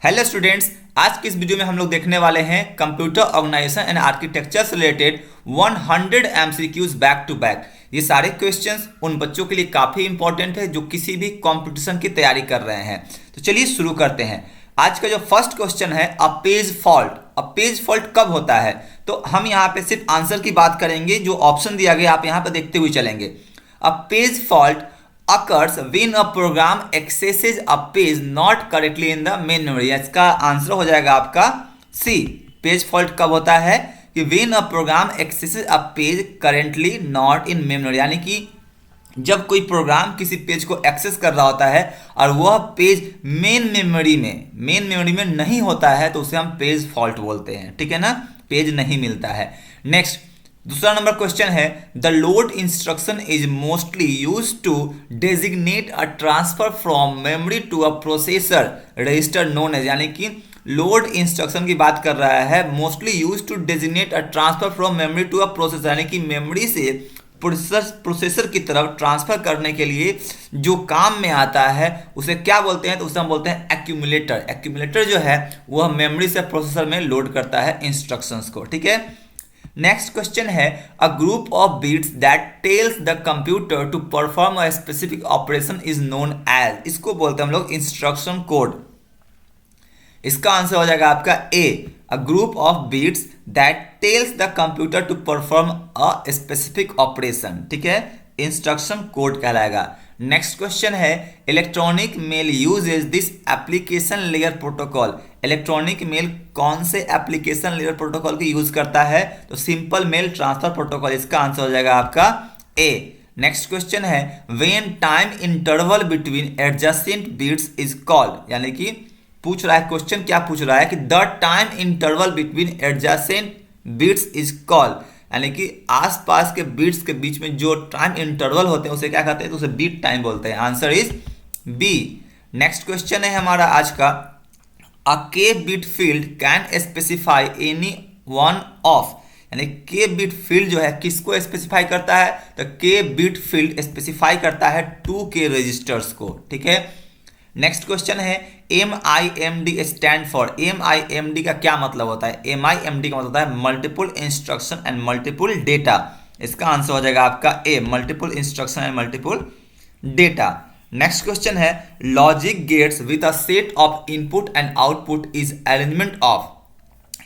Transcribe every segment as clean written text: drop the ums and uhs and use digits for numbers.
Hello students, आज की इस वीडियो में हम लोग देखने वाले हैं कंप्यूटर ऑर्गेनाइजेशन एंड आर्किटेक्चर से related 100 MCQs back to back. ये सारे क्वेश्चंस उन बच्चों के लिए काफ़ी इंपॉर्टेंट है जो किसी भी कंपटीशन की तैयारी कर रहे हैं। तो चलिए शुरू करते हैं। आज का जो फर्स्ट क्वेश्चन है, a page fault. A page fault कब होता है? तो हम यहाँ पे सिर्फ आंसर की बात करेंगे, जो ऑप्शन दिया गया आप यहाँ पे देखते हुए चलेंगे। A page fault occurs when a program accesses a page not correctly in the main memory। इसका आंसर हो जाएगा आपका सी। पेज फॉल्ट कब होता है कि when a program accesses a page currently not in memory, यानी कि जब कोई प्रोग्राम किसी पेज को एक्सेस कर रहा होता है और वह पेज मेन मेमोरी में नहीं होता है तो उसे हम पेज फॉल्ट बोलते हैं। ठीक है ना, पेज नहीं मिलता है। नेक्स्ट, दूसरा नंबर क्वेश्चन है, the load instruction is mostly use to designate a transfer from memory to a processor register known as, यानी कि लोड इंस्ट्रक्शन की बात कर रहा है, mostly use to designate a transfer from memory to a processor, यानी कि memory से प्रोसेसर की तरफ ट्रांसफर करने के लिए जो काम में आता है उसे क्या बोलते हैं? तो उसे हम बोलते हैं एक्यूमुलेटर। एक्यूमुलेटर जो है वह मेमोरी से प्रोसेसर में लोड करता है इंस्ट्रक्शंस को। ठीक है। नेक्स्ट क्वेश्चन है, a group of bits that tells the computer to perform a specific operation is known as. इसको बोलते हैं हम लोग इंस्ट्रक्शन कोड। इसका आंसर हो जाएगा आपका A, a group of bits that tells the computer to perform a specific operation. ठीक है, इंस्ट्रक्शन कोड कहलाएगा। नेक्स्ट क्वेश्चन है, electronic mail uses this application layer protocol. Electronic mail कौन से एप्लीकेशन लेयर प्रोटोकॉल की यूज करता है? तो सिंपल मेल ट्रांसफर प्रोटोकॉल। इसका आंसर हो जाएगा आपका ए। नेक्स्ट क्वेश्चन है, when time interval between adjacent bits is called, यानी कि पूछ रहा है, क्वेश्चन क्या पूछ रहा है कि the time interval between adjacent bits is called, यानी कि आसपास के बीट्स के बीच में जो टाइम इंटरवल होते हैं उसे क्या कहते हैं? तो उसे बीट टाइम बोलते हैं। Answer is B. Next question है हमारा आज का, a K bit field can specify any one of, यानी के बिट फील्ड जो है किसको स्पेसिफाई करता है? तो के बिट फील्ड स्पेसिफाई करता है 2K रजिस्टर्स को। ठीक है। नेक्स्ट क्वेश्चन है, MIMD स्टैंड फॉर। MIMD का क्या मतलब होता है? MIMD का मतलब होता है multiple instruction and multiple data. इसका आंसर हो जाएगा आपका A, multiple instruction and multiple data. Next question है, logic gates with a set of input and output is arrangement of.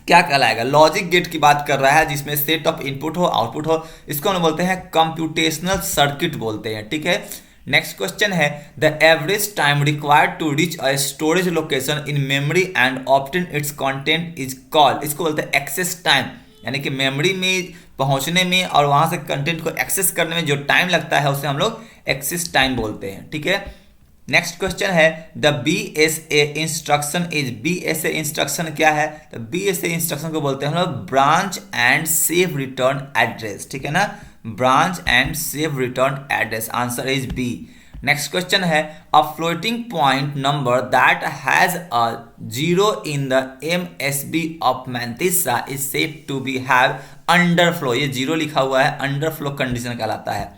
क्या कहलाएगा? लॉजिक गेट की बात कर रहा है जिसमें सेट ऑफ इनपुट हो आउटपुट हो, इसको हम बोलते हैं कंप्यूटेशनल सर्किट बोलते हैं। ठीक है। नेक्स्ट क्वेश्चन है, the average time required to reach a storage location in memory and obtain its content is called. इसको बोलते हैं एक्सेस टाइम, यानी कि मेमोरी में पहुंचने में और वहां से कंटेंट को एक्सेस करने में जो टाइम लगता है उसे हम लोग एक्सेस टाइम बोलते हैं। ठीक है। नेक्स्ट क्वेश्चन है, the BSA instruction is. BSA instruction क्या है? तो BSA इंस्ट्रक्शन को बोलते हैं हम लोग branch and save return address. ठीक है ना, branch and save return address. Answer is B. Next question है, a floating point number that has a zero in the MSB of mantissa is said to be have underflow. ये zero लिखा हुआ है, underflow condition कहलाता है।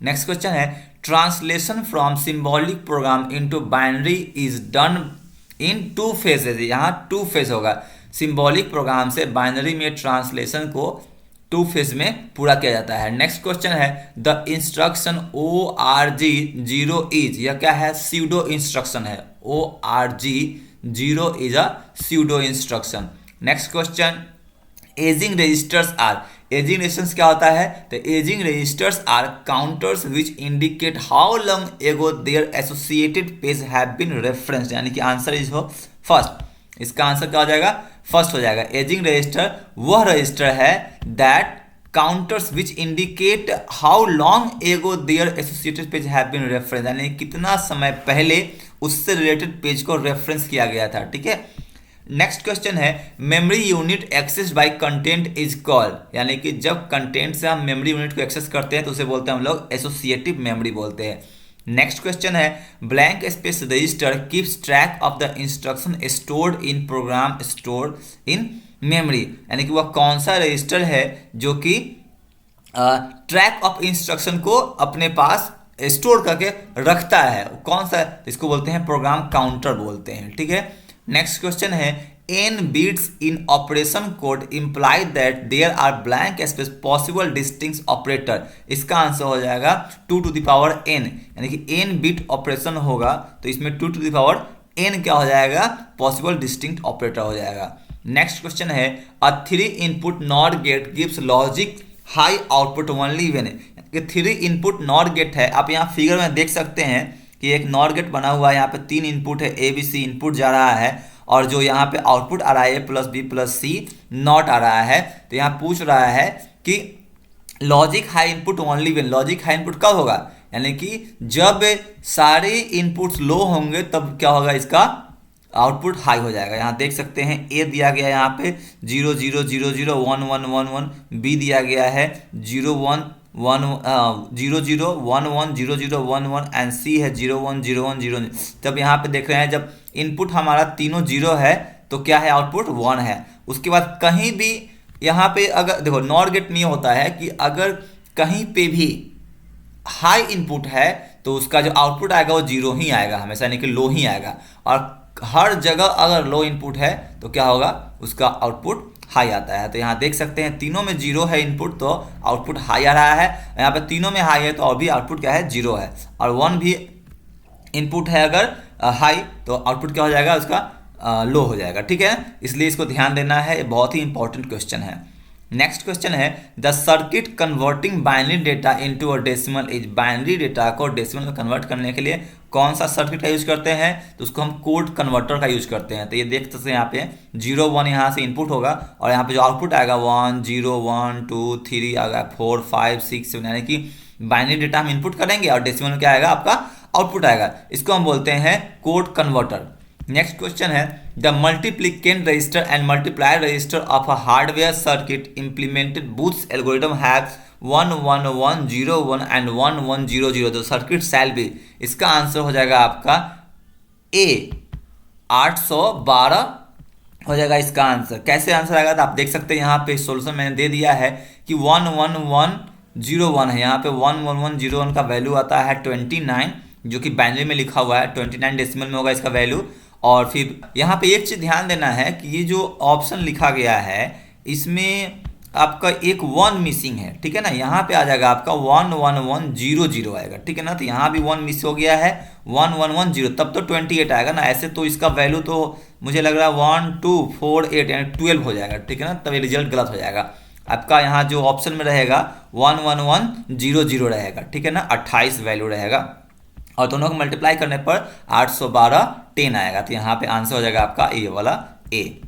Next question है, translation from symbolic program into binary is done in 2 phases. यहाँ 2 phase होगा। Symbolic programme से बाइनरी में ट्रांसलेशन को 2 फेज में पूरा किया जाता है। नेक्स्ट क्वेश्चन है, द इंस्ट्रक्शन ORG0 इज। यह क्या है? स्यूडो इंस्ट्रक्शन है। ORG0 is a pseudo instruction. Next question, ageing registers are. Ageing registers क्या होता है? तो ageing registers are counters which indicate how long ago their associated page have been referenced, यानी कि आंसर इज हो first. इसका answer क्या हो जाएगा? फर्स्ट हो जाएगा। एजिंग रजिस्टर वह रजिस्टर है that counters which indicate how long ago their associated page have been reference, यानी कितना समय पहले उससे रिलेटेड पेज को रेफरेंस किया गया था। ठीक है। नेक्स्ट क्वेश्चन है, memory unit access by content is called, यानी कि जब कंटेंट से हम मेमोरी यूनिट को एक्सेस करते हैं तो उसे बोलते हैं हम लोग एसोसिएटिव मेमोरी बोलते हैं। नेक्स्ट क्वेश्चन है, blank space register keeps track of the instruction stored in program store in memory, यानी कि वह कौन सा रजिस्टर है जो कि ट्रैक ऑफ इंस्ट्रक्शन को अपने पास स्टोर करके रखता है, कौन सा? इसको बोलते हैं प्रोग्राम काउंटर बोलते हैं। ठीक है। नेक्स्ट क्वेश्चन है n bits in operation code imply that there are blank space possible distinct operator। इसका आंसर हो जाएगा 2 to the power n, यानी कि n बिट ऑपरेशन होगा तो इसमें 2 to the power n क्या हो जाएगा, पॉसिबल डिस्टिंक्ट ऑपरेटर हो जाएगा। नेक्स्ट क्वेश्चन है अ 3 input not gate gives logic high output only when. 3 input not gate है, आप यहाँ फिगर में देख सकते हैं कि एक नॉट गेट बना हुआ है, यहाँ पे 3 इनपुट है, ए बी सी इनपुट जा रहा है और जो यहाँ पे आउटपुट आ रहा है A+B+C नॉट आ रहा है। तो यहाँ पूछ रहा है कि logic high input only when, logic high input कब होगा, यानी कि जब सारे इनपुट्स लो होंगे तब क्या होगा, इसका आउटपुट हाई हो जाएगा। यहाँ देख सकते हैं ए दिया गया है यहाँ पे 0 0 0 0 1 1 1 1, बी दिया गया है 0 1 1 0 0 1 1 0 0 1 1 एंड सी है 0 1 0 1 0 0। जब यहाँ पे देख रहे हैं जब इनपुट हमारा तीनों 0 है तो क्या है, आउटपुट 1 है। उसके बाद कहीं भी यहाँ पे अगर देखो नॉट गेट में ये होता है कि अगर कहीं पे भी हाई इनपुट है तो उसका जो आउटपुट आएगा वो 0 ही आएगा हमेशा, यानी कि लो ही आएगा। और हर जगह अगर लो इनपुट है तो क्या होगा, उसका आउटपुट हाई आता है। तो यहाँ देख सकते हैं तीनों में 0 है इनपुट तो आउटपुट हाई आ रहा है, यहाँ पे तीनों में हाई है तो और भी आउटपुट क्या है, 0 है। और 1 भी इनपुट है अगर हाई तो आउटपुट क्या हो जाएगा, उसका लो हो जाएगा। ठीक है, इसलिए इसको ध्यान देना है, ये बहुत ही इंपॉर्टेंट क्वेश्चन है। नेक्स्ट क्वेश्चन है the circuit converting binary data into a decimal is. Binary data को डेसिमल में कन्वर्ट करने के लिए कौन सा सर्किट का यूज करते हैं, तो उसको हम कोड कन्वर्टर का यूज करते हैं। तो ये देख सकते हैं यहाँ पे 0 1 यहाँ से इनपुट होगा और यहाँ पे जो आउटपुट आएगा 1 0 1 2 3 आएगा 4 5 6 7, यानी कि बाइनरी डेटा हम इनपुट करेंगे और डेसिमल में क्या आएगा, आपका आउटपुट आएगा। इसको हम बोलते हैं कोड कन्वर्टर। नेक्स्ट क्वेश्चन है the multiplicand register and multiplier register of a hardware circuit implemented booths algorithm have 1 1 1 0 1 and 1 1 0 0। The circuit shall be. इसका आंसर हो जाएगा आपका ए 812 हो जाएगा इसका आंसर। कैसे आंसर आएगा तो आप देख सकते हैं यहाँ पे सोल्यूशन मैंने दे दिया है कि 1 1 1 0 1 है, यहाँ पे 1 1 1 0 1 का वैल्यू आता है 29, जो कि बाइनरी में लिखा हुआ है, 29 डेसिमल में होगा इसका वैल्यू। और फिर यहाँ पे एक चीज़ ध्यान देना है कि ये जो ऑप्शन लिखा गया है इसमें आपका एक 1 मिसिंग है, ठीक है ना। यहाँ पे आ जाएगा आपका 1 1 1 0 0 आएगा, ठीक है ना। तो यहाँ भी 1 मिस हो गया है 1 1 1 0, तब तो 28 आएगा ना। ऐसे तो इसका वैल्यू तो मुझे लग रहा है 1 2 4 8 यानी 12 हो जाएगा, ठीक है ना। तब ये रिजल्ट गलत हो जाएगा। आपका यहाँ जो ऑप्शन में रहेगा 1 1 1 0 0 रहेगा, ठीक है ना। 28 वैल्यू रहेगा और दोनों को मल्टीप्लाई करने पर 812 10 आएगा। तो यहाँ पे आंसर हो जाएगा आपका ए वाला ए।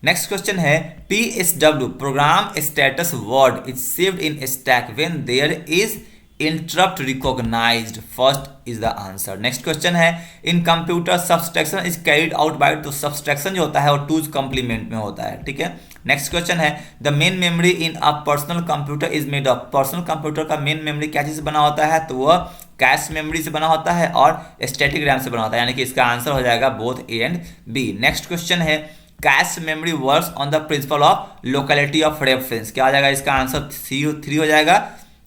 नेक्स्ट क्वेश्चन है PSW program status word is saved in stack when there is interrupt recognized. First is the answer. Next question है in computer subtraction is carried out by. तो subtraction जो होता है वो 2's complement में होता है, ठीक है। नेक्स्ट क्वेश्चन है the main memory in a personal computer is made of. Personal computer का मेन मेमोरी क्या चीज से बना होता है, तो वह कैश मेमोरी से बना होता है और स्टैटिक रैम से बना होता है, यानी कि इसका आंसर हो जाएगा both A and B. Next question है cache memory works on the principle of locality of reference. क्या आ जाएगा इसका आंसर, C3 हो जाएगा,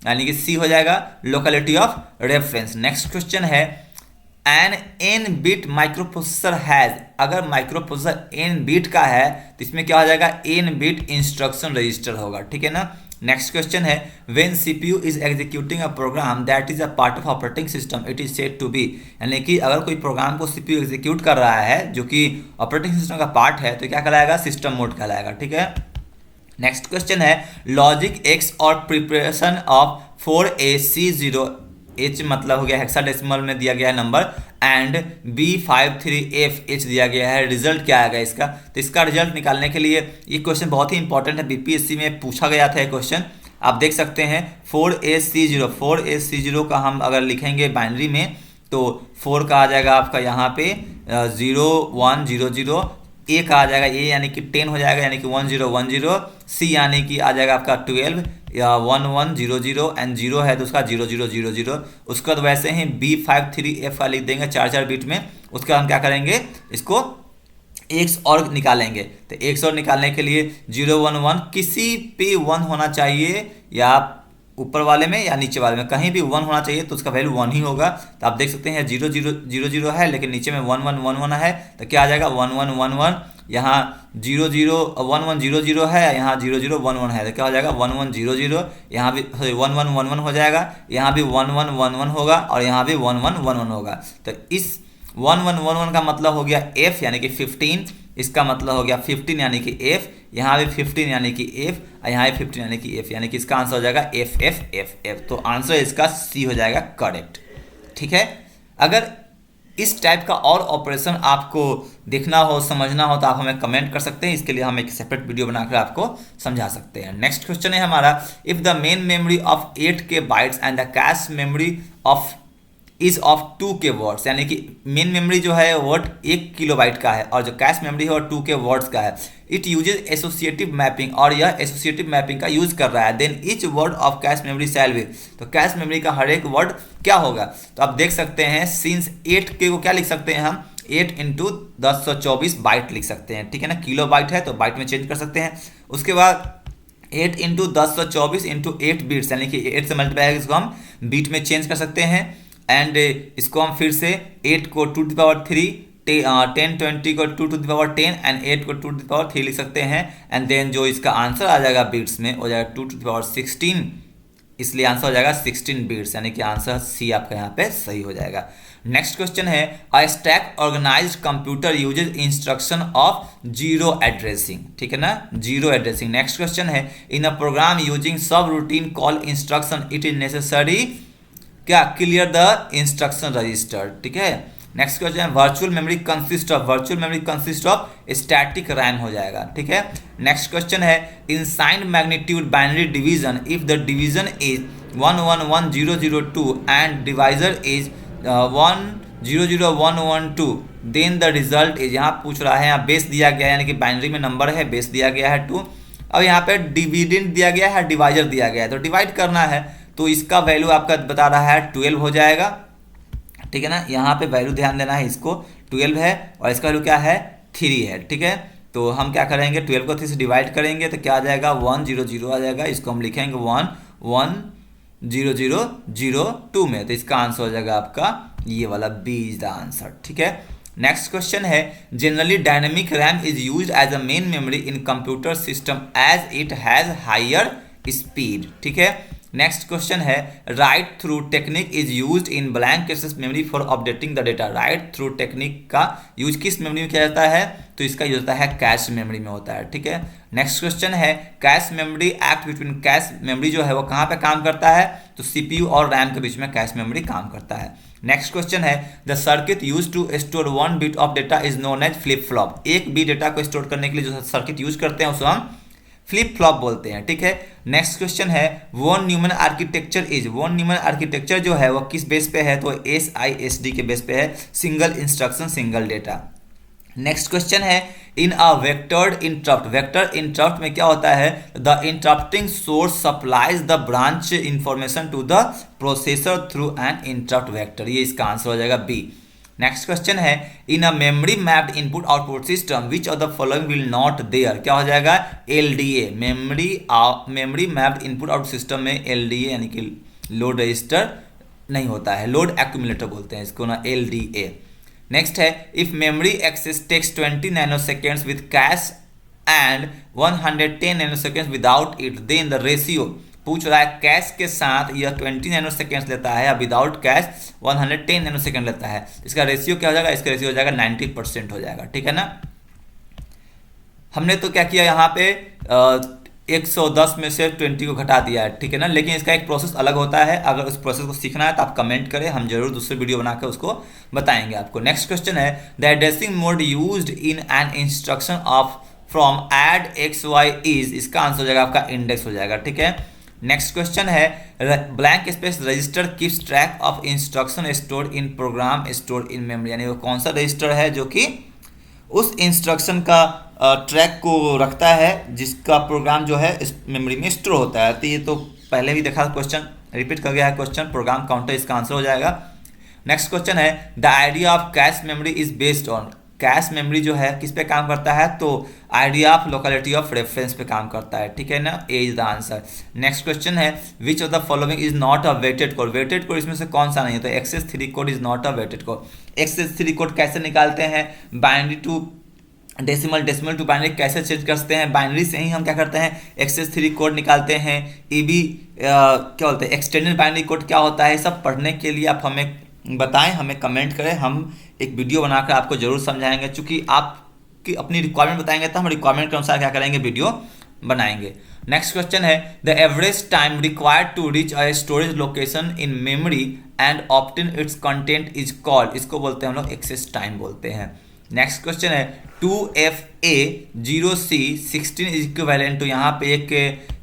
यानी कि सी हो जाएगा locality of reference. Next question है n n bit microprocessor has. अगर माइक्रोप्रोसेसर एन बिट का है तो इसमें क्या हो जाएगा, एन बिट इंस्ट्रक्शन रजिस्टर होगा, ठीक है ना। नेक्स्ट क्वेश्चन है when CPU is executing a program that is a part of operating system it is said to be. यानी कि अगर कोई प्रोग्राम को सीपीयू एग्जीक्यूट कर रहा है जो कि ऑपरेटिंग सिस्टम का पार्ट है तो क्या कहलाएगा, सिस्टम मोड कहलाएगा, ठीक है। नेक्स्ट क्वेश्चन है लॉजिक एक्स और प्रिपरेशन ऑफ 4AC0 H मतलब हो गया हेक्साडेसिमल में दिया गया है नंबर एंड B53FH दिया गया है। रिजल्ट क्या आएगा इसका, तो इसका रिजल्ट निकालने के लिए ये क्वेश्चन बहुत ही इंपॉर्टेंट है, बीपीएससी में पूछा गया था ये क्वेश्चन। आप देख सकते हैं 4AC0 का हम अगर लिखेंगे बाइनरी में तो 4 का आ जाएगा आपका यहाँ पे 0 1 0 0, ए का आ जाएगा ए यानी कि 10 हो जाएगा, यानी कि 1 0 1 0, सी यानी कि आ जाएगा आपका 12 या 1 1 0 0 एंड 0 है तो उसका 0 0 0 0। उसके बाद वैसे ही B53F का लिख देंगे 4 बिट में। उसके बाद हम क्या करेंगे, इसको एक्स और निकालेंगे। तो एक्स और निकालने के लिए 0 1 1 किसी पे 1 होना चाहिए या ऊपर वाले में या नीचे वाले में, कहीं भी 1 होना चाहिए तो उसका वैल्यू 1 ही होगा। तो आप देख सकते हैं 0 0 0 0 है लेकिन नीचे में 1 1 1 1 है, तो क्या आ जाएगा 1 1 1 1। यहाँ 0 0 1 1 0 0 है, यहाँ 0 0 1 1 है, तो क्या हो जाएगा 1 1 0 0। यहाँ भी 1 1 1 1 हो जाएगा, यहाँ भी 1 1 1 1 होगा और यहाँ भी 1 1 1 1 होगा। तो इस 1 1 1 1 का मतलब हो गया f यानी कि 15, इसका मतलब हो गया 15 यानी कि f, यहाँ भी 15 यानी कि f, यहाँ भी 15 यानी कि f, यानी कि इसका आंसर हो जाएगा f f f f। तो आंसर इसका C हो जाएगा करेक्ट। ठीक है, अगर इस टाइप का और ऑपरेशन आपको देखना हो, समझना हो, तो आप हमें कमेंट कर सकते हैं, इसके लिए हम एक सेपरेट वीडियो बनाकर आपको समझा सकते हैं। नेक्स्ट क्वेश्चन है हमारा, if the main memory of 8K bytes and the cache memory of is of 2K words, यानी कि मेन मेमोरी जो है वर्ड 1 किलोबाइट का है और जो कैश मेमोरी है वो 2K वर्ड्स का है। इट यूजेज एसोसिएटिव मैपिंग, और यह एसोसिएटिव मैपिंग का यूज कर रहा है। Then each word of cache memory shall be, तो कैश मेमोरी का हर एक वर्ड क्या होगा। तो आप देख सकते हैं सिंस 8K को क्या लिख सकते हैं हम, 8 × 1024 बाइट लिख सकते हैं। ठीक है ना, किलो बाइट है तो बाइट में चेंज कर सकते हैं। उसके बाद 8 × 1024 × 8 बीट्स, यानी कि 8 से मल्टीप्लाई इसको हम बीट में चेंज कर सकते हैं। एंड इसको हम फिर से 8 को 2 टू द पावर 3, 10 20 को 2 टू द पावर 10 एंड 8 को 2 टू द पावर 3 लिख सकते हैं। एंड देन जो इसका आंसर आ जाएगा बीट्स में हो जाएगा 2 टू द पावर 16, इसलिए आंसर हो जाएगा 16 बीट्स, यानी कि आंसर सी आपका यहाँ पे सही हो जाएगा। नेक्स्ट क्वेश्चन है, a stack organized computer uses instruction of zero addressing. ठीक है ना, जीरो एड्रेसिंग। नेक्स्ट क्वेश्चन है, in a program using subroutine call instruction it is necessary क्या, क्लियर द इंस्ट्रक्शन रजिस्टर। ठीक है, नेक्स्ट क्वेश्चन है, virtual memory consist of static RAM हो जाएगा। ठीक है, नेक्स्ट क्वेश्चन है, in sign magnitude binary division if the division is 111002 and divisor is 100112 then the result is, यहाँ पूछ रहा है, यहाँ बेस दिया गया है यानी कि बाइनरी में नंबर है, बेस दिया गया है 2, अब यहाँ पे डिविडेंड दिया गया है, डिवाइजर दिया गया है, तो डिवाइड करना है तो इसका वैल्यू आपका बता रहा है 12 हो जाएगा। ठीक है ना, यहाँ पे वैल्यू ध्यान देना है, इसको 12 है और इसका वैल्यू क्या है 3 है। ठीक है, तो हम क्या करेंगे 12 को 3 से डिवाइड करेंगे तो क्या आ जाएगा 100 आ जाएगा, इसको हम लिखेंगे 110002 में, तो इसका आंसर हो जाएगा आपका ये वाला बी इज द आंसर। ठीक है, नेक्स्ट क्वेश्चन है, generally dynamic RAM is used as a main memory in computer system as it has higher speed. ठीक है, नेक्स्ट क्वेश्चन है, write through technique is used in blank caches memory for updating the data. Write through technique का use किस memory में किया जाता है, तो इसका यूज होता है कैश मेमोरी में होता है। ठीक है, नेक्स्ट क्वेश्चन है, cache memory act between, cash memory जो है वो कहाँ पे काम करता है, तो सीपीयू और रैम के बीच में कैश मेमोरी काम करता है। नेक्स्ट क्वेश्चन है, the circuit use to store 1 bit of data is known as flip flop. एक भी डेटा को स्टोर करने के लिए जो सर्किट यूज करते हैं उसको हम फ्लिप फ्लॉप बोलते हैं। ठीक है, नेक्स्ट क्वेश्चन है, von Neumann architecture is, von Neumann architecture जो है वो किस बेस पे है, तो SISD के बेस पे है, single instruction single data. Next question है, in a vectored interrupt, vector interrupt में क्या होता है, the interrupting source supplies the branch information to the processor through an interrupt vector, ये इसका आंसर हो जाएगा बी। नेक्स्ट क्वेश्चन है, in a memory mapped input output system which of the following will not there, क्या हो जाएगा LDA, memory mapped input output system में LDA यानी कि लोड रजिस्टर नहीं होता है, लोड एक्यूमुलेटर बोलते हैं इसको ना, LDA। नेक्स्ट है, if memory access takes 20 nanoseconds with cache and 110 nanoseconds without it, then the ratio, पूछ रहा है कैश के साथ यह 20 नैनोसेकेंड्स लेता है या विदाउट कैश 110 नैनोसेकेंड लेता है, इसका रेशियो क्या हो जाएगा, इसका रेशियो हो जाएगा 90% हो जाएगा। ठीक है ना, हमने तो क्या किया यहाँ पे 110 में से 20 को घटा दिया है। ठीक है ना, लेकिन इसका एक प्रोसेस अलग होता है, अगर उस प्रोसेस को सीखना है तो आप कमेंट करें, हम जरूर दूसरे वीडियो बनाकर उसको बताएंगे आपको। नेक्स्ट क्वेश्चन है, the addressing mode used in an instruction of from add XY is, इसका आंसर हो जाएगा आपका इंडेक्स हो जाएगा। ठीक है, नेक्स्ट क्वेश्चन है, blank space register keeps track of instruction stored in program stored in memory, यानी वो कौन सा रजिस्टर है जो कि उस इंस्ट्रक्शन का ट्रैक को रखता है जिसका प्रोग्राम जो है इस मेमोरी में स्टोर होता है। तो ये तो पहले भी देखा क्वेश्चन, रिपीट कर गया है क्वेश्चन, प्रोग्राम काउंटर इसका आंसर हो जाएगा। नेक्स्ट क्वेश्चन है, the idea of cache memory is based on, cache memory जो है किस पे काम करता है, तो idea of locality of reference पे काम करता है, ठीक है ना। A is the answer. Next question है which of the following is not a weighted code. Weighted code इसमें से कौन सा नहीं है, तो XS3 code is not a weighted code. XS3 code कैसे निकालते हैं, binary to decimal, decimal to binary कैसे चेंज करते हैं, बाइनरी से ही हम क्या करते हैं XS3 कोड निकालते हैं। EB क्या बोलते हैं, एक्सटेंडेड बाइनरी कोड क्या होता है, सब पढ़ने के लिए आप हमें बताएं, हमें कमेंट करें, हम एक वीडियो बनाकर आपको जरूर समझाएंगे। चूंकि आपकी अपनी रिक्वायरमेंट बताएंगे तो हम रिक्वायरमेंट के अनुसार क्या करेंगे, वीडियो बनाएंगे। नेक्स्ट क्वेश्चन है the average time required to reach a storage location in memory and obtain its content is called, इसको बोलते हैं हम लोग एक्सेस टाइम बोलते हैं। नेक्स्ट क्वेश्चन है 2FA0C16 इज इक्विवेलेंट टू, यहाँ पे एक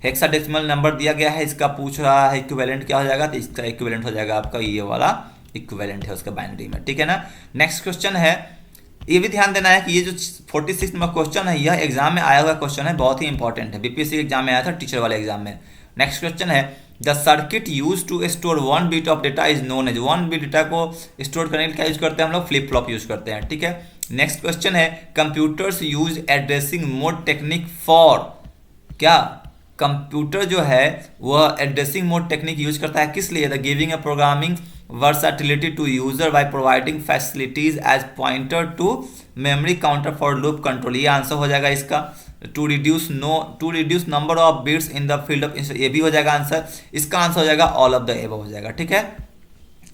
हेक्साडेसिमल नंबर दिया गया है, इसका पूछ रहा है इक्विवेलेंट क्या हो जाएगा, तो इसका इक्विवेलेंट हो जाएगा आपका ये वाला इक्विवेलेंट है उसका बाइनरी में, ठीक है ना। नेक्स्ट क्वेश्चन है, ये भी ध्यान देना है कि ये जो 46 नंबर क्वेश्चन है यह एग्जाम में आया हुआ क्वेश्चन है, बहुत ही इंपॉर्टेंट है, बीपीएससी एग्जाम में आया था, टीचर वाले एग्जाम में। नेक्स्ट क्वेश्चन है the circuit use to store 1 bit of data is known as, 1 bit data को स्टोर करने के लिए क्या यूज करते हैं हम लोग, फ्लिप फ्लॉप यूज करते हैं, ठीक है। नेक्स्ट क्वेश्चन है computers use addressing mode technique for, क्या कंप्यूटर जो है वह एड्रेसिंग मोड टेक्निक यूज करता है किस लिए, the giving a programming versatility to user by providing facilities as pointer to memory counter for loop control, ये आंसर हो जाएगा इसका। to reduce number of bits in the field of, ये भी हो जाएगा आंसर, इसका आंसर हो जाएगा all of the above हो जाएगा, ठीक है।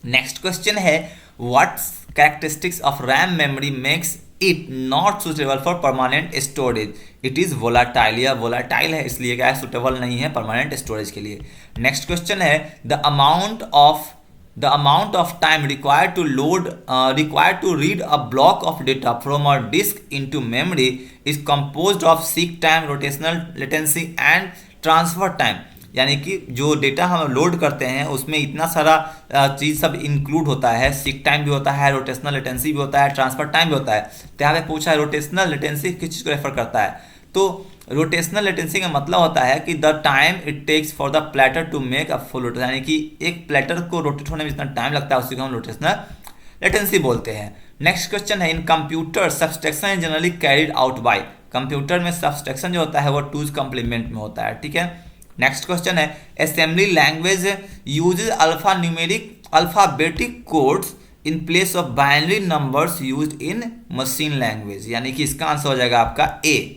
नेक्स्ट क्वेश्चन है what characteristics of RAM memory makes it not suitable for permanent storage, it is volatile, या volatile है इसलिए क्या है, suitable नहीं है permanent storage के लिए। नेक्स्ट क्वेश्चन है the amount of time required to read a block of data from a disk into memory is composed of seek time, rotational latency and transfer time, यानी कि जो data हम load करते हैं उसमें इतना सारा चीज़ सब इंक्लूड होता है, सीक टाइम भी होता है, रोटेशनल लेटेंसी भी होता है, ट्रांसफर टाइम भी होता है। तो यहाँ पे पूछा है रोटेशनल लेटेंसी किस चीज़ को रेफर करता है, तो रोटेशनल लेटेंसी का मतलब होता है कि the time it takes for the platter to make a full rotation, यानी कि एक प्लेटर को रोटेट होने में जितना टाइम लगता है उसी को हम रोटेशनल लेटेंसी बोलते हैं। नेक्स्ट क्वेश्चन है in computer subtraction is generally carried out bye, computer में सब्सट्रैक्शन जो होता है वो टूज कॉम्प्लीमेंट में होता है, ठीक है। नेक्स्ट क्वेश्चन है assembly language usages alphabetic codes in place of binary numbers used in machine language, यानी कि इसका आंसर हो जाएगा आपका ए।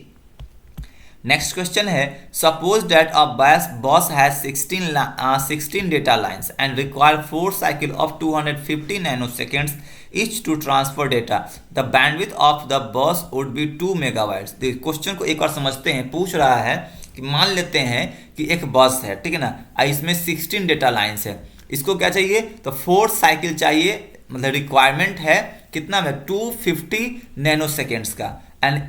नेक्स्ट क्वेश्चन है suppose that a bus has 16 data lines and require 4 cycle of 250 nanoseconds each to transfer data, the bandwidth of the bus would be 2 megabytes. Question को एक बार समझते हैं, पूछ रहा है कि मान लेते हैं कि एक बस है, ठीक है ना, इसमें 16 डेटा लाइन्स है, इसको क्या चाहिए, तो 4 साइकिल चाहिए, मतलब रिक्वायरमेंट है कितना में 250 नैनोसेकेंड्स का, and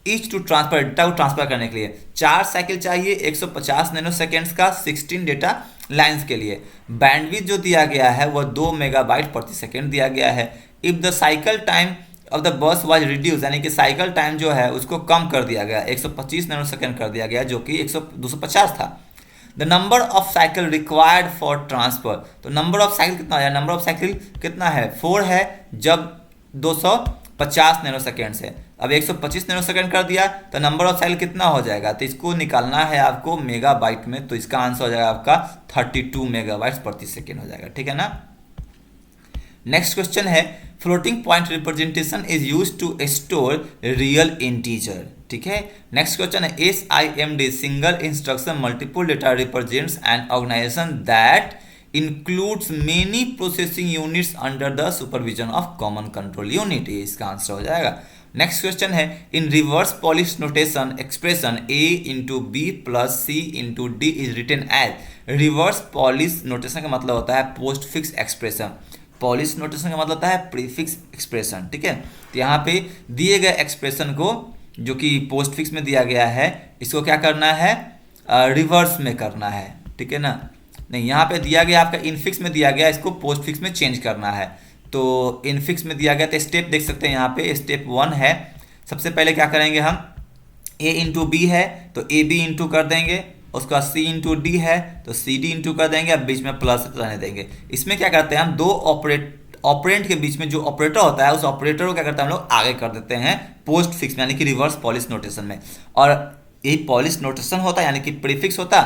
each to transfer, data को ट्रांसफर करने के लिए 4 साइकिल चाहिए 150 नैनोसेकेंड्स का 16 डेटा लाइन्स के लिए। बैंडविड्थ जो दिया गया है वह 2 मेगाबाइट प्रति सेकेंड दिया गया है। If the cycle time of the बस वाज रिड्यूस, यानी कि साइकिल टाइम जो है उसको कम कर दिया गया, 125 नैनोसेकेंड कर दिया गया जो कि 250 था। The number of cycle required for transfer, तो नंबर ऑफ साइकिल कितना है, नंबर ऑफ साइकिल कितना है 4 है, जब 250 नैनोसेकेंड है, अब 125 नैनोसेकेंड कर दिया तो नंबर ऑफ साइकिल कितना हो जाएगा, तो इसको निकालना है आपको मेगाबाइट में, तो इसका आंसर हो जाएगा आपका 32 मेगाबाइट्स प्रति सेकेंड हो जाएगा, ठीक है ना। नेक्स्ट क्वेश्चन है floating point representation is use to store real integer, ठीक है। नेक्स्ट क्वेश्चन है SIMD single instruction multiple data represents an organization that includes many processing units under the supervision of common control unit, ये इसका answer हो जाएगा। Next question है in reverse polish notation expression A into B plus C into D is written as, reverse polish notation का मतलब होता है post fix expression, polish notation का मतलब होता है प्रीफिक्स एक्सप्रेशन, ठीक है। तो यहाँ पे दिए गए एक्सप्रेशन को जो कि पोस्ट फिक्स में दिया गया है इसको क्या करना है, रिवर्स में करना है, ठीक है ना, नहीं यहाँ पे दिया गया आपका इनफिक्स में दिया गया, इसको पोस्ट फिक्स में चेंज करना है, तो इनफिक्स में दिया गया, तो स्टेप देख सकते हैं यहाँ पे स्टेप 1 है। सबसे पहले क्या करेंगे हम, A इंटू बी है तो AB इंटू कर देंगे, उसका C इंटू डी है तो CD इंटू कर देंगे, अब बीच में प्लस रहने देंगे। इसमें क्या करते हैं हम, दो ऑपरेंड के बीच में जो ऑपरेटर होता है उस ऑपरेटर को क्या करते हैं हम लोग आगे कर देते हैं पोस्ट फिक्स यानी कि रिवर्स पॉलिश नोटेशन में, और यही पॉलिश नोटेशन होता है यानी कि प्रीफिक्स होता,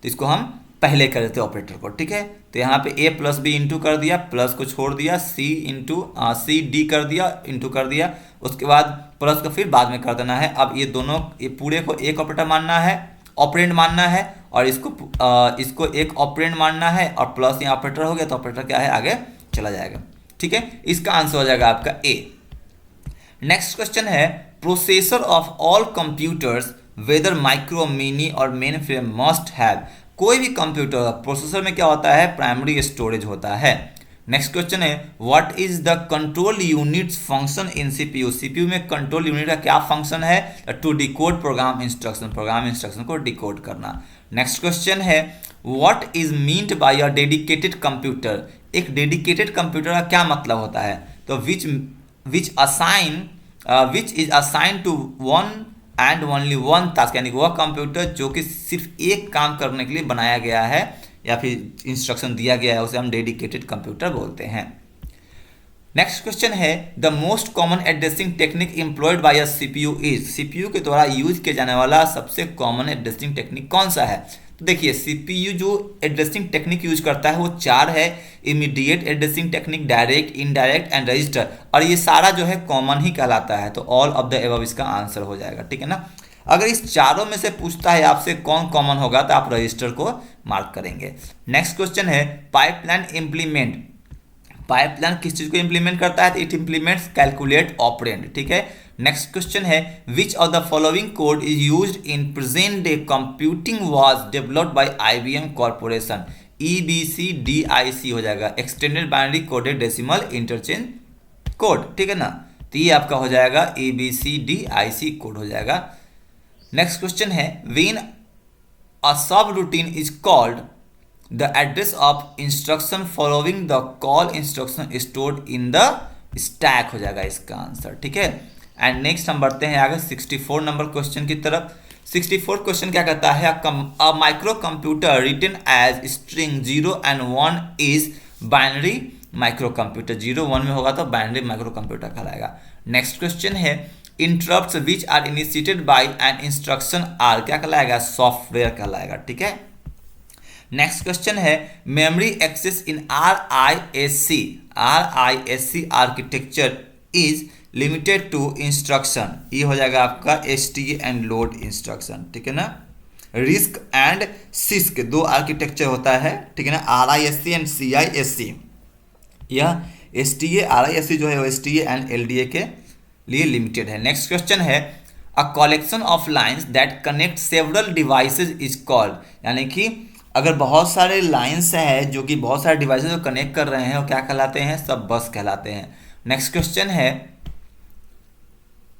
तो इसको हम पहले कर देते हैं ऑपरेटर को, ठीक है। तो यहाँ पे a प्लस बी इंटू कर दिया, प्लस को छोड़ दिया, सी डी कर दिया, इंटू कर दिया, उसके बाद प्लस को फिर बाद में कर देना है। अब ये दोनों ये पूरे को एक ऑपरेटर मानना है, ऑपरेंड मानना है, और इसको एक ऑपरेंड मानना है, और प्लस यहाँ ऑपरेटर हो गया तो ऑपरेटर क्या है आगे चला जाएगा, ठीक है। इसका आंसर हो जाएगा आपका ए। नेक्स्ट क्वेश्चन है processor of all computers whether micro mini और मेन फ्रेम मस्ट हैव। कोई भी कंप्यूटर प्रोसेसर में क्या होता है प्राइमरी स्टोरेज होता है। नेक्स्ट क्वेश्चन है what is the control units function in CPU. CPU में कंट्रोल यूनिट का क्या फंक्शन है, to decode program instruction, program instruction को डिकोड करना। नेक्स्ट क्वेश्चन है what is meant by a dedicated computer. एक डेडिकेटेड कंप्यूटर का क्या मतलब होता है, तो which is assign to one and only one task, यानी वह कंप्यूटर जो कि सिर्फ एक काम करने के लिए बनाया गया है या फिर इंस्ट्रक्शन दिया गया है, उसे हम डेडिकेटेड कंप्यूटर बोलते हैं। नेक्स्ट क्वेश्चन है the most common addressing technique employed by a CPU is. CPU के द्वारा यूज किया जाने वाला सबसे कॉमन एड्रेसिंग टेक्निक कौन सा है। तो देखिए सीपीयू जो एड्रेसिंग टेक्निक यूज करता है वो 4 है, immediate addressing technique, direct, indirect and register, और ये सारा जो है कॉमन ही कहलाता है, तो ऑल ऑफ द एबव इसका आंसर हो जाएगा, ठीक है ना। अगर इस चारों में से पूछता है आपसे कौन कॉमन होगा तो आप रजिस्टर को मार्क करेंगे। नेक्स्ट क्वेश्चन है पाइपलाइन इंप्लीमेंट। पाइपलाइन किस चीज को इंप्लीमेंट करता है, तो इट इंप्लीमेंट्स कैलकुलेट ऑपरेंड, ठीक है। नेक्स्ट क्वेश्चन है which of the following code is used in present day computing was developed by IBM corporation. EBCDIC हो जाएगा, extended binary coded decimal interchange code, ठीक है ना। तो ये आपका हो जाएगा EBCDIC कोड हो जाएगा। नेक्स्ट क्वेश्चन है व्हेन अ सब routine is called the address of instruction following the call instruction stored in the stack हो जाएगा इसका आंसर, ठीक है। एंड नेक्स्ट हम बढ़ते हैं आगे 64 नंबर क्वेश्चन की तरफ। 64 क्वेश्चन क्या कहता है a micro computer written as string 0 and 1 is binary micro computer. 0 1 में होगा तो बाइनरी माइक्रो कंप्यूटर कहलाएगा। नेक्स्ट क्वेश्चन है interrupts which are initiated by an instruction are क्या कहलाएगा, सॉफ्टवेयर कहलाएगा, ठीक है। नेक्स्ट क्वेश्चन है memory access in RISC architecture is limited to instruction, ये हो जाएगा आपका STA एंड लोड इंस्ट्रक्शन, ठीक है ना। रिस्क एंड सिस्क 2 आर्किटेक्चर होता है, ठीक है ना, RISC एंड CISC। यह STA RISC जो है वो STA एंड LDA के लिए लिमिटेड है। नेक्स्ट क्वेश्चन है a collection of lines that connect several devices is called, यानी कि अगर बहुत सारे लाइंस हैं जो कि बहुत सारे डिवाइसेज को कनेक्ट कर रहे हैं वो क्या कहलाते हैं, सब बस कहलाते हैं। नेक्स्ट क्वेश्चन है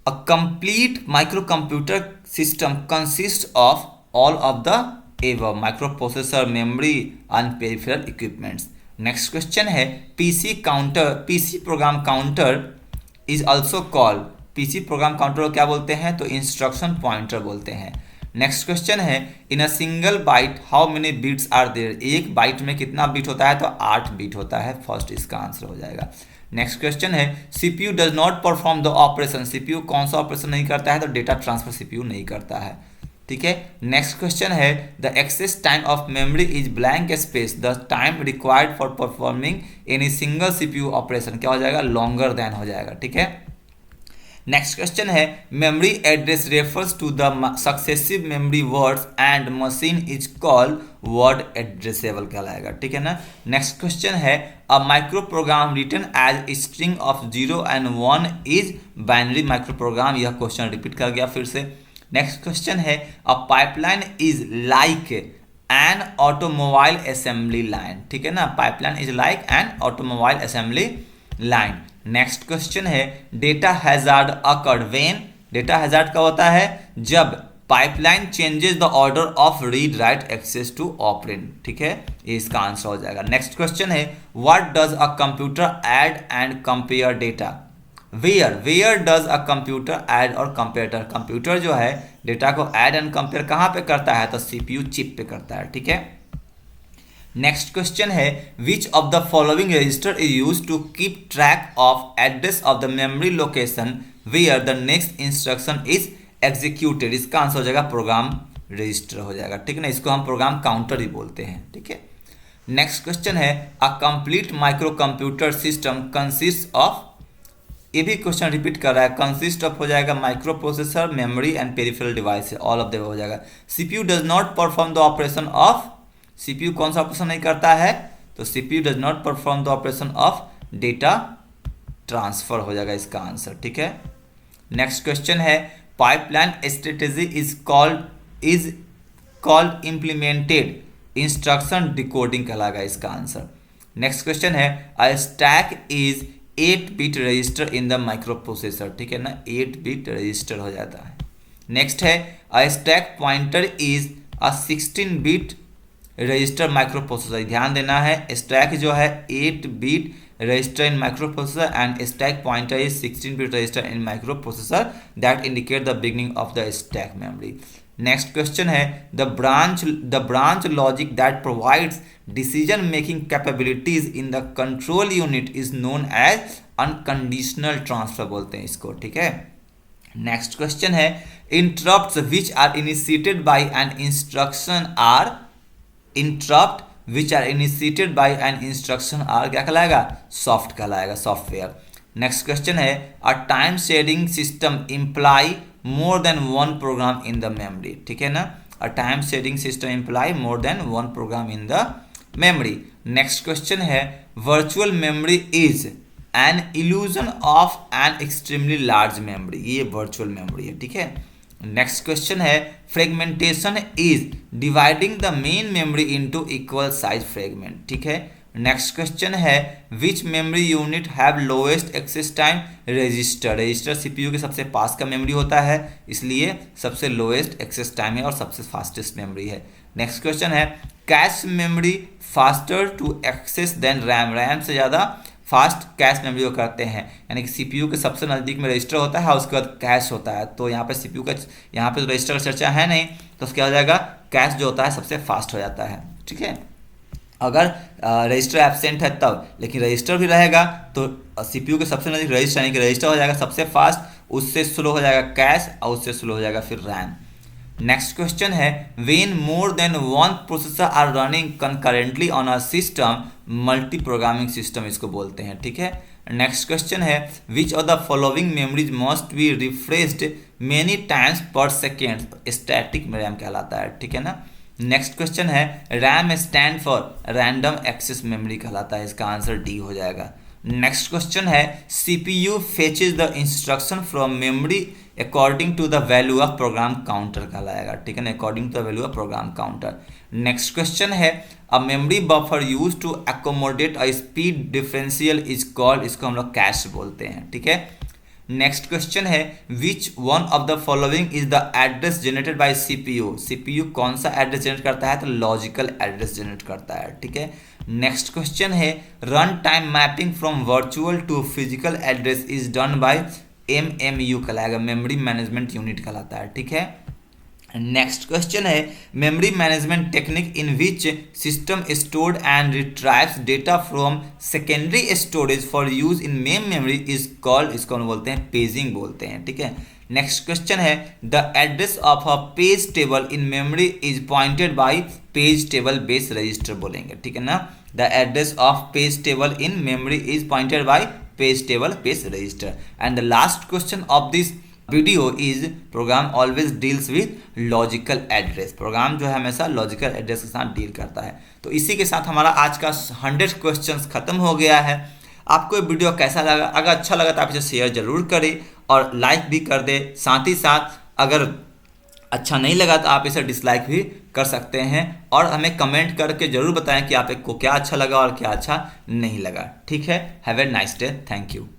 a complete micro computer system consist of all of the above, micro processor, memory and peripheral equipments. Next question है PC program counter is also called, PC program counter को क्या बोलते हैं, तो इंस्ट्रक्शन पॉइंटर बोलते हैं। Next question है in a single byte how many bits are there, एक बाइट में कितना बीट होता है, तो 8 बीट होता है, फर्स्ट इसका आंसर हो जाएगा। नेक्स्ट क्वेश्चन है CPU does not perform the operation, CPU कौन सा ऑपरेशन नहीं करता है, तो डेटा ट्रांसफर सीपीयू नहीं करता है, ठीक है। नेक्स्ट क्वेश्चन है the access time of memory is blank space, the time required for performing any single CPU operation क्या हो जाएगा, लॉन्गर देन हो जाएगा, ठीक है। नेक्स्ट क्वेश्चन है memory address refers to the successive memory words and machine is called word addressable कहलाएगा, ठीक है ना। नेक्स्ट क्वेश्चन है a micro program written as string of 0 and 1 is binary micro program, यह क्वेश्चन रिपीट कर गया फिर से। नेक्स्ट क्वेश्चन है a pipeline is like an automobile assembly line, ठीक है ना, pipeline is like an automobile assembly line. Next question है data hazard occurred when, data hazard का होता है जब pipeline changes the order of read write access to operand, ठीक है, ये इसका आंसर हो जाएगा। नेक्स्ट क्वेश्चन है what does a computer add and compare data, where does a computer add और कंपेयर, कंप्यूटर जो है डेटा को ऐड एंड कंपेयर कहाँ पे करता है, तो सीपीयू चिप पे करता है, ठीक है। नेक्स्ट क्वेश्चन है which of the following register is use to keep track of address of the memory location where the next instruction is executed. इसका आंसर हो जाएगा प्रोग्राम रजिस्टर हो जाएगा, ठीक है ना। इसको हम प्रोग्राम काउंटर ही बोलते हैं, ठीक है। नेक्स्ट क्वेश्चन है a complete micro computer system consist of, ये भी क्वेश्चन रिपीट कर रहा है, कंसिस्ट ऑफ हो जाएगा micro processor, memory and peripheral device, all of them हो जाएगा। CPU does not perform the operation of, CPU कौन सा ऑपरेशन नहीं करता है, तो CPU does not perform the operation of data transfer हो जाएगा इसका आंसर, ठीक है। नेक्स्ट क्वेश्चन है pipeline strategy is called implemented instruction decoding कहलाएगा इसका आंसर। नेक्स्ट क्वेश्चन है a stack is 8 bit register in the micro processor, ठीक है ना, 8 बिट रजिस्टर हो जाता है। नेक्स्ट है a stack pointer is a 16 bit register micro processor. ध्यान देना है स्टैक जो है 8 bit register in micro processor and stack pointer is 16 bit register in micro processor that indicate the beginning of the stack memory. Next question है the branch logic that provides decision making capabilities in the control unit is known as unconditional transfer बोलते हैं इसको, ठीक है। Next question है interrupts which are initiated by an instruction are, interrupt which are initiated by an instruction are क्या कहलाएगा, soft कहलाएगा, software. Next question है a time sharing system imply more than one program in the memory, ठीक है ना, a time sharing system imply more than one program in the memory. Next question है virtual memory is an illusion of an extremely large memory, ये virtual memory है, ठीक है। Next question है fragmentation is dividing the main memory into equal size fragment, ठीक है। Next question है which memory unit have lowest access time, register, register CPU के सबसे पास का मेमोरी होता है इसलिए सबसे लोएस्ट एक्सेस टाइम है और सबसे फास्टेस्ट मेमोरी है। नेक्स्ट क्वेश्चन है cache memory faster to access than RAM, RAM से ज़्यादा फास्ट कैश मेमोरी को करते हैं, यानी कि सीपीयू के सबसे नज़दीक में रजिस्टर होता है और उसके बाद कैश होता है। तो यहाँ पे सीपीयू का, यहाँ पे रजिस्टर का चर्चा है नहीं, तो क्या हो जाएगा कैश जो होता है सबसे फास्ट हो जाता है, ठीक है। अगर रजिस्टर एब्सेंट है तब, लेकिन रजिस्टर भी रहेगा तो सीपीयू के सबसे नज़दीक रजिस्टर, यानी कि रजिस्टर हो जाएगा सबसे फास्ट, उससे स्लो हो जाएगा कैश और उससे स्लो हो जाएगा फिर रैम। नेक्स्ट क्वेश्चन है when more than one processor are running concurrently on a system, multi programming system इसको बोलते हैं, ठीक है। नेक्स्ट क्वेश्चन है which of the following memories must be refreshed many times per second, static RAM कहलाता है, ठीक है ना। नेक्स्ट क्वेश्चन है RAM stand for random access memory कहलाता है, इसका आंसर डी हो जाएगा। नेक्स्ट क्वेश्चन है CPU फेचेज the instruction from memory according to the value of program counter कहलाएगा, ठीक है ना, according to the value of program counter. Next question है a memory buffer use to accommodate a speed differential is called, इसको हम लोग cash बोलते हैं, ठीक है। नेक्स्ट क्वेश्चन है which one of the following is the address generated by CPU, CPU कौन सा एड्रेस जनरेट करता है, तो लॉजिकल एड्रेस जनरेट करता है, ठीक है। नेक्स्ट क्वेश्चन है run time mapping from virtual to physical address is done by MMU कहलाएगा, मेमोरी मैनेजमेंट यूनिट कहलाता है, ठीक है। नेक्स्ट क्वेश्चन है memory management technique in which system stored and retrieves data from secondary storage for use in main memory is called, इसको हम बोलते हैं पेजिंग बोलते हैं, ठीक है। नेक्स्ट क्वेश्चन है the address of a page table in memory is pointed by page table base register बोलेंगे, ठीक है ना। The address of page table in memory is pointed by page table base register. And the last question of this video is program always deals with logical address, program जो है हमेशा logical address के साथ deal करता है। तो इसी के साथ हमारा आज का 100 क्वेश्चंस खत्म हो गया है। आपको ये वीडियो कैसा लगा, अगर अच्छा लगा तो आप इसे शेयर जरूर करें और लाइक भी कर दें, साथ ही साथ अगर अच्छा नहीं लगा तो आप इसे डिसलाइक भी कर सकते हैं और हमें कमेंट करके जरूर बताएं कि आपको क्या अच्छा लगा और क्या अच्छा नहीं लगा, ठीक है। Have a nice day, thank you.